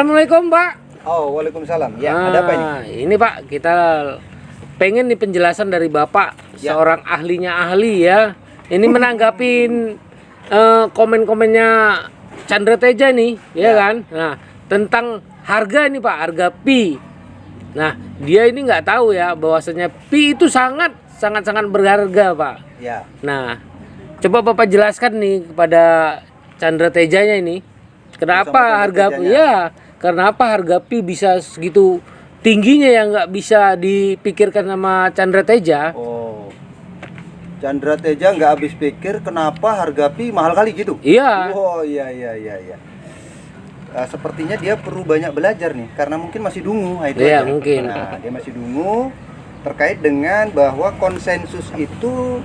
Assalamualaikum Pak. Oh, waalaikumsalam. Ya, ada apa ini? Ini Pak, kita pengen nih penjelasan dari Bapak, Ya. seorang ahlinya ahli ya. Ini menanggapin komen-komennya Chandra Teja nih, ya kan? Nah, tentang harga nih Pak, harga pi. Nah, dia ini nggak tahu ya bahwasanya pi itu sangat berharga Pak. Ya. Nah, coba Bapak jelaskan nih kepada Chandra Tejanya ini, kenapa Chandra harga Tejanya. ya, kenapa harga pi bisa segitu tingginya yang nggak bisa dipikirkan sama Chandra Teja? Oh. Chandra Teja nggak habis pikir kenapa harga pi mahal kali gitu? Iya. Oh, iya. Sepertinya dia perlu banyak belajar nih, karena mungkin masih dungu. Nah, itu Iya, aja. mungkin. Nah, dia masih dungu terkait dengan bahwa konsensus itu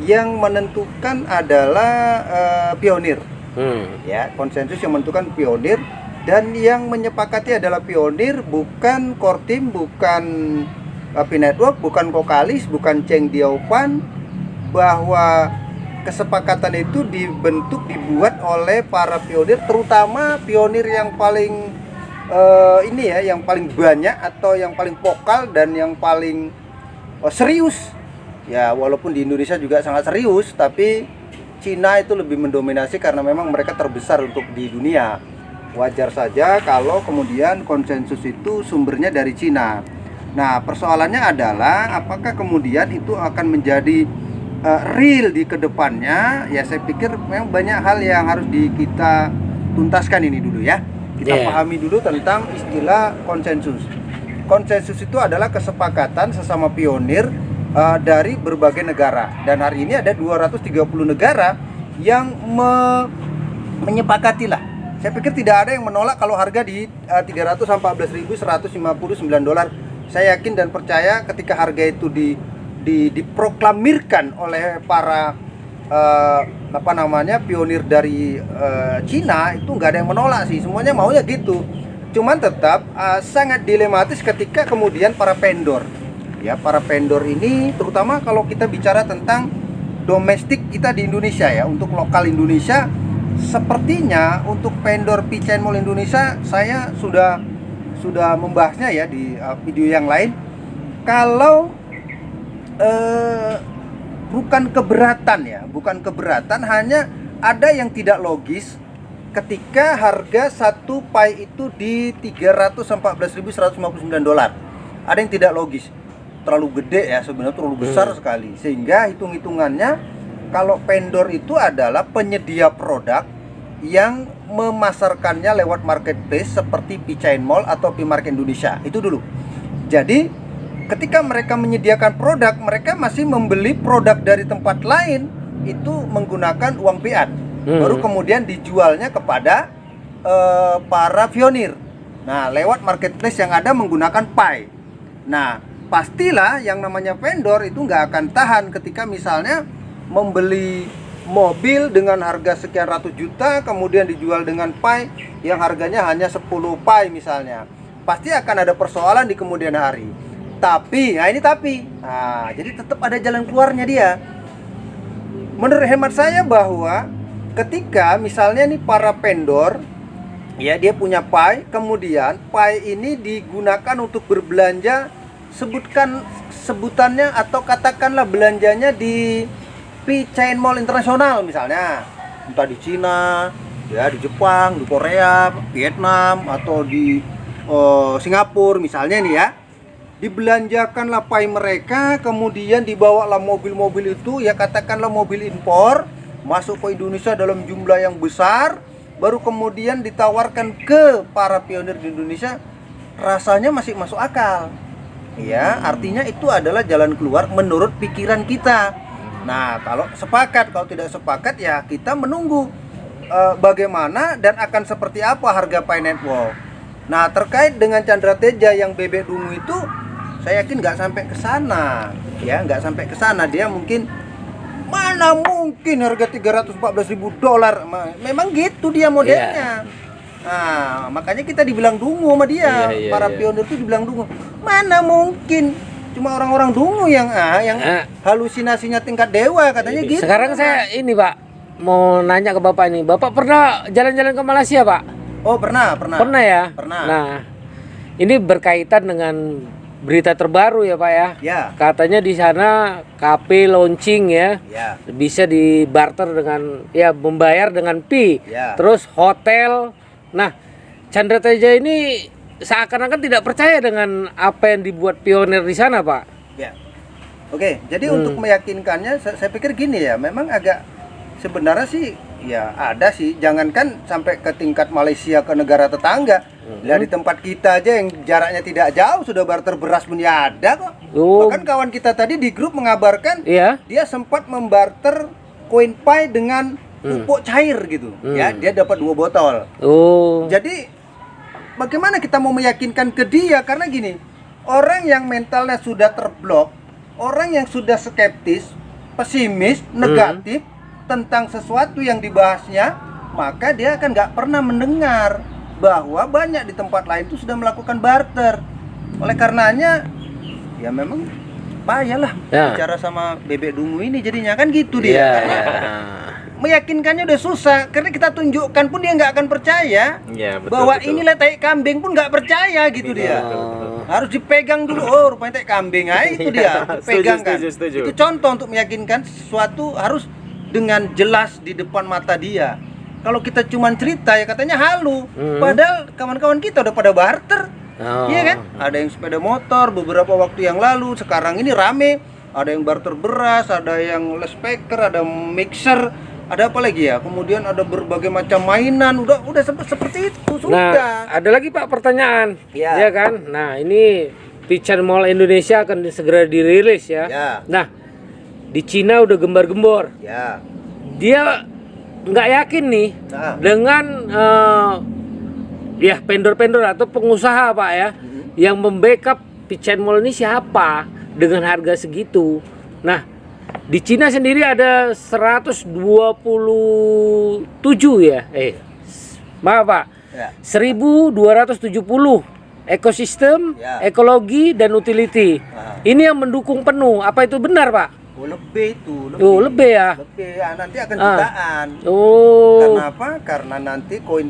yang menentukan adalah pionir. Ya, konsensus yang menentukan pionir, dan yang menyepakati adalah pionir, bukan Kortim, bukan Pi Network, bukan Kokalis, bukan Cheng Diaopan, bahwa kesepakatan itu dibuat oleh para pionir, terutama pionir yang paling yang paling banyak atau yang paling vokal dan yang paling serius. Ya, walaupun di Indonesia juga sangat serius, tapi Cina itu lebih mendominasi karena memang mereka terbesar untuk di dunia. Wajar saja kalau kemudian konsensus itu sumbernya dari Cina. Nah, persoalannya adalah apakah kemudian itu akan menjadi real di kedepannya. Ya, saya pikir memang banyak hal yang harus kita tuntaskan ini dulu ya. Kita pahami dulu tentang istilah konsensus. Konsensus itu adalah kesepakatan sesama pionir dari berbagai negara, dan hari ini ada 230 negara yang menyepakati lah. Saya pikir tidak ada yang menolak kalau harga di 314.159 dolar. Saya yakin dan percaya ketika harga itu diproklamirkan oleh para pionir dari Cina, itu nggak ada yang menolak sih, semuanya maunya gitu. Cuman tetap sangat dilematis ketika kemudian para vendor ini, terutama kalau kita bicara tentang domestik kita di Indonesia ya, untuk lokal Indonesia, sepertinya untuk vendor Pi Chain Mall Indonesia saya sudah membahasnya ya di video yang lain. Kalau bukan keberatan, hanya ada yang tidak logis ketika harga satu pi itu di 314.159 dolar. Ada yang tidak logis, terlalu gede ya, sebenarnya terlalu besar sekali, sehingga hitung-hitungannya kalau vendor itu adalah penyedia produk yang memasarkannya lewat marketplace seperti Pi Chain Mall atau Pi Market Indonesia. Itu dulu. Jadi ketika mereka menyediakan produk, mereka masih membeli produk dari tempat lain itu menggunakan uang fiat. Baru kemudian dijualnya kepada para pionir. Nah, lewat marketplace yang ada menggunakan Pi. Nah, pastilah yang namanya vendor itu nggak akan tahan ketika misalnya membeli mobil dengan harga sekian ratus juta kemudian dijual dengan Pi yang harganya hanya 10 Pi misalnya. Pasti akan ada persoalan di kemudian hari. Tapi, jadi tetap ada jalan keluarnya dia. Menurut hemat saya bahwa ketika misalnya nih para vendor ya, dia punya Pi, kemudian Pi ini digunakan untuk berbelanja, sebutannya atau katakanlah belanjanya di Pi Chain Mall internasional misalnya, entah di Cina, ya di Jepang, di Korea, Vietnam, atau di Singapura misalnya nih ya. Dibelanjakanlah Pi mereka, kemudian dibawalah mobil-mobil itu, ya katakanlah mobil impor, masuk ke Indonesia dalam jumlah yang besar, baru kemudian ditawarkan ke para pionir di Indonesia. Rasanya masih masuk akal. Ya, artinya itu adalah jalan keluar menurut pikiran kita. Nah, kalau sepakat, kalau tidak sepakat ya kita menunggu bagaimana dan akan seperti apa harga Pi Network. Nah, terkait dengan Chandra Teja yang bebek dungu itu, saya yakin nggak sampai ke sana. Ya, nggak sampai ke sana. Dia mungkin, mana mungkin harga 314.000 dolar. Memang gitu dia modelnya. Nah, makanya kita dibilang dungu sama dia. Para pionir itu dibilang dungu. Mana mungkin, cuma orang-orang dungu yang halusinasinya tingkat dewa katanya gitu. Sekarang saya ini Pak mau nanya ke Bapak ini. Bapak pernah jalan-jalan ke Malaysia Pak? Oh, pernah. Pernah ya? Pernah. Nah, ini berkaitan dengan berita terbaru ya Pak ya? Ya. Katanya di sana KP launching ya. Ya. Bisa dibarter dengan ya membayar dengan Pi. Ya. Terus hotel. Nah, Chandra Teja ini seakan-akan tidak percaya dengan apa yang dibuat pionir di sana, Pak. Ya. Oke, jadi untuk meyakinkannya saya pikir gini ya, memang agak sebenarnya sih ya ada sih, jangankan sampai ke tingkat Malaysia ke negara tetangga. Lah di tempat kita aja yang jaraknya tidak jauh sudah barter beras pun ya ada kok. Oh. Bahkan kawan kita tadi di grup mengabarkan Iya. dia sempat membarter koin Pi dengan pupuk cair gitu. Ya, dia dapat 2 botol. Oh. Jadi bagaimana kita mau meyakinkan ke dia, karena gini, orang yang mentalnya sudah terblok, orang yang sudah skeptis, pesimis, negatif tentang sesuatu yang dibahasnya, maka dia akan nggak pernah mendengar bahwa banyak di tempat lain itu sudah melakukan barter. Oleh karenanya, ya memang payahlah bicara sama bebek dungu ini jadinya kan gitu dia. Iya, Karena iya. meyakinkannya udah susah, karena kita tunjukkan pun dia nggak akan percaya. Iya, betul, Bahwa betul. inilah tai kambing pun nggak percaya gitu dia. betul. Harus dipegang dulu. Oh, rupanya tai kambing. Ah, itu dia. Dipegang kan. Setuju. Itu contoh untuk meyakinkan sesuatu harus dengan jelas di depan mata dia. Kalau kita cuman cerita ya katanya halu. Padahal kawan-kawan kita udah pada barter. Oh. Iya kan? Ada yang sepeda motor beberapa waktu yang lalu, sekarang ini rame. Ada yang barter beras, ada yang les speaker, ada mixer, ada apa lagi ya? Kemudian ada berbagai macam mainan. Udah seperti itu sudah. Nah, ada lagi Pak pertanyaan. Ya. Ya kan? Nah, ini Pican Mall Indonesia akan segera dirilis ya. Ya. Nah, di Cina udah gembar-gembor. Ya. Dia nggak yakin nih Nah. dengan ya vendor-vendor atau pengusaha Pak ya yang membackup Pican Mall ini siapa dengan harga segitu. Nah, di Cina sendiri ada 127 ya. Maaf Pak. Ya. 1270 ekosistem, Ya. ekologi dan utility. Nah. Ini yang mendukung penuh. Apa itu benar, Pak? Oh, lebih itu, Oh, lebih ya. Lebih ya, nanti akan jutaan. Oh. Karena apa? Karena nanti koin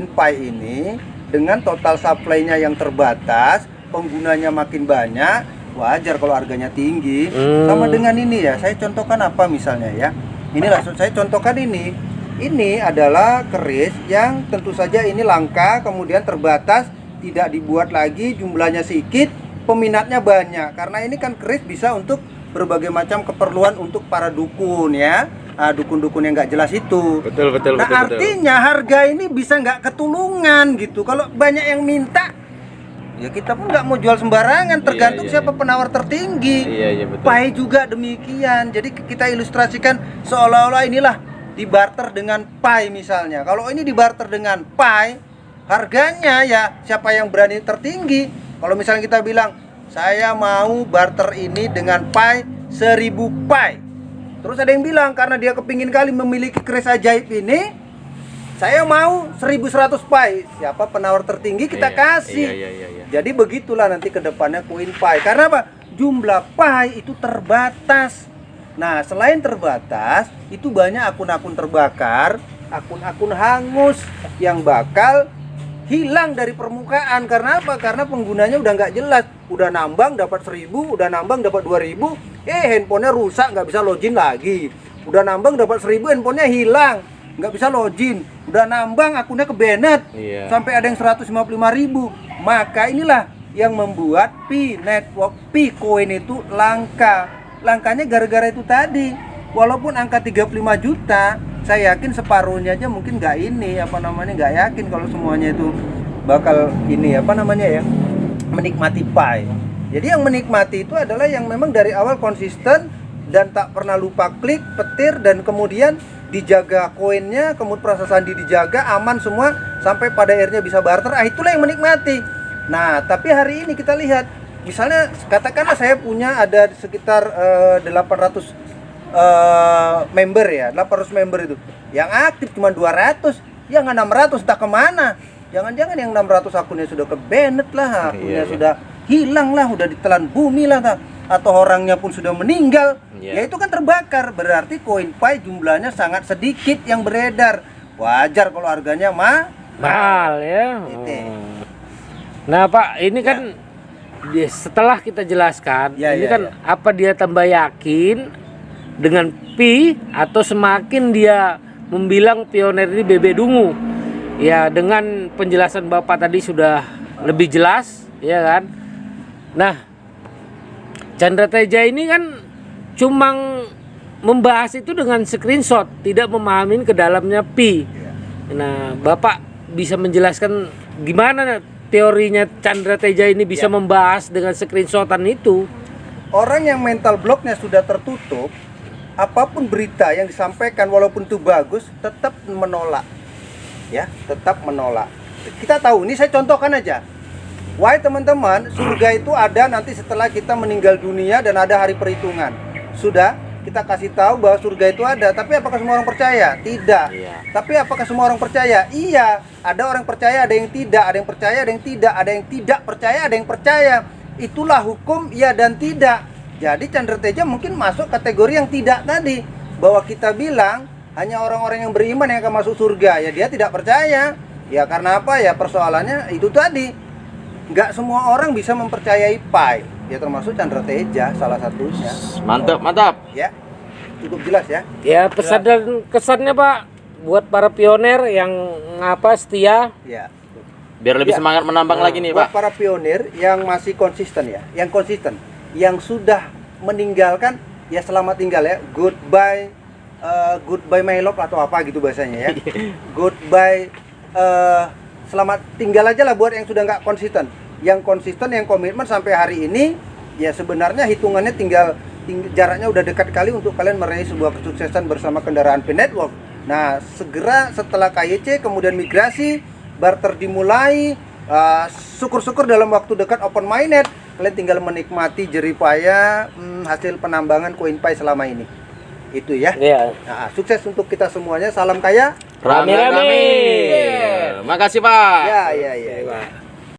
Pi ini dengan total supply-nya yang terbatas, penggunanya makin banyak, wajar kalau harganya tinggi. Sama dengan ini ya, saya contohkan apa misalnya ya. Ini langsung saya contohkan ini. Ini adalah keris yang tentu saja ini langka, kemudian terbatas, tidak dibuat lagi, jumlahnya sedikit, peminatnya banyak. Karena ini kan keris bisa untuk berbagai macam keperluan untuk para dukun ya. Dukun-dukun yang nggak jelas itu. Betul. Nah, artinya harga ini bisa nggak ketulungan gitu. Kalau banyak yang minta, ya kita pun nggak mau jual sembarangan. Tergantung Iya, siapa penawar tertinggi. Iya, betul. Pi juga demikian. Jadi kita ilustrasikan seolah-olah inilah dibarter dengan Pi misalnya. Kalau ini dibarter dengan Pi, harganya ya siapa yang berani tertinggi. Kalau misalnya kita bilang, saya mau barter ini dengan Pi 1000 Pi. Terus ada yang bilang karena dia kepingin kali memiliki keris ajaib ini, saya mau 1100 Pi. Siapa penawar tertinggi kita kasih. Iya. Jadi begitulah nanti ke depannya koin Pi. Karena apa? Jumlah Pi itu terbatas. Nah, selain terbatas, itu banyak akun-akun terbakar, akun-akun hangus yang bakal hilang dari permukaan. Karena apa? Karena penggunanya udah nggak jelas. Udah nambang dapat 1000, udah nambang dapat 2000, handphonenya rusak, nggak bisa login lagi. Udah nambang dapat 1000, handphonenya hilang, nggak bisa login. Udah nambang akunnya kebanet, sampai ada yang 155.000. Maka inilah yang membuat Pi Network, Pi Coin itu langka. Langkanya gara-gara itu tadi. Walaupun angka 35 juta, saya yakin separuhnya aja mungkin nggak nggak yakin kalau semuanya itu bakal menikmati Pi. Jadi yang menikmati itu adalah yang memang dari awal konsisten dan tak pernah lupa klik, petir, dan kemudian dijaga koinnya, kemudian proses sandi dijaga, aman semua, sampai pada akhirnya bisa barter. Itulah yang menikmati. Nah, tapi hari ini kita lihat, misalnya katakanlah saya punya ada sekitar 800 member ya, 800 member itu. Yang aktif cuma 200, yang 600 entah kemana. Jangan-jangan yang 600 akunnya sudah kebanet lah, akunnya sudah hilang lah, udah ditelan bumi lah, atau orangnya pun sudah meninggal. Ya itu kan terbakar, berarti koin Pi jumlahnya sangat sedikit yang beredar. Wajar kalau harganya Mahal ya. Itu. Nah Pak, ini kan setelah kita jelaskan, Ya, ini ya, kan ya. apa dia tambah yakin dengan Pi atau semakin dia membilang Pioneer ini bebek dungu? Ya dengan penjelasan Bapak tadi sudah lebih jelas, ya kan? Nah, Chandra Teja ini kan cuma membahas itu dengan screenshot, tidak memahami ke dalamnya Pi. Ya. Nah, Bapak bisa menjelaskan gimana teorinya Chandra Teja ini bisa membahas dengan screenshotan itu? Orang yang mental blocknya sudah tertutup, apapun berita yang disampaikan walaupun itu bagus, tetap menolak. Ya, tetap menolak. Kita tahu, ini saya contohkan aja. Why teman-teman, surga itu ada nanti setelah kita meninggal dunia dan ada hari perhitungan. Sudah, kita kasih tahu bahwa surga itu ada, tapi apakah semua orang percaya? Tidak. Iya. Tapi apakah semua orang percaya? Iya. Ada orang percaya, ada yang tidak, ada yang percaya, ada yang tidak, ada yang tidak percaya, ada yang percaya. Itulah hukum iya dan tidak. Jadi Chandra Teja mungkin masuk kategori yang tidak tadi, bahwa kita bilang hanya orang-orang yang beriman yang akan masuk surga. Ya dia tidak percaya. Ya karena apa? Ya persoalannya itu tadi. Nggak semua orang bisa mempercayai Pi. Ya termasuk Chandra Teja salah satunya. Mantap, mantap. Ya. Cukup jelas ya. Ya pesan dan kesannya Pak buat para pioner yang setia. Ya. Biar lebih Ya. semangat menambang lagi nih, Buat Pak. para pionir yang masih konsisten ya, yang konsisten, yang sudah meninggalkan ya selamat tinggal ya, goodbye, goodbye my love atau apa gitu bahasanya ya, goodbye, selamat tinggal aja lah buat yang sudah nggak konsisten, yang konsisten, yang komitmen sampai hari ini ya sebenarnya hitungannya tinggal jaraknya udah dekat kali untuk kalian meraih sebuah kesuksesan bersama kendaraan P Network. Nah segera setelah KYC kemudian migrasi barter dimulai, syukur-syukur dalam waktu dekat open mainnet kalian tinggal menikmati jerih payah hasil penambangan koin Pi selama ini. Itu ya. Ya. Nah, sukses untuk kita semuanya. Salam kaya. Rame-rame. Makasih, Pak. Ya.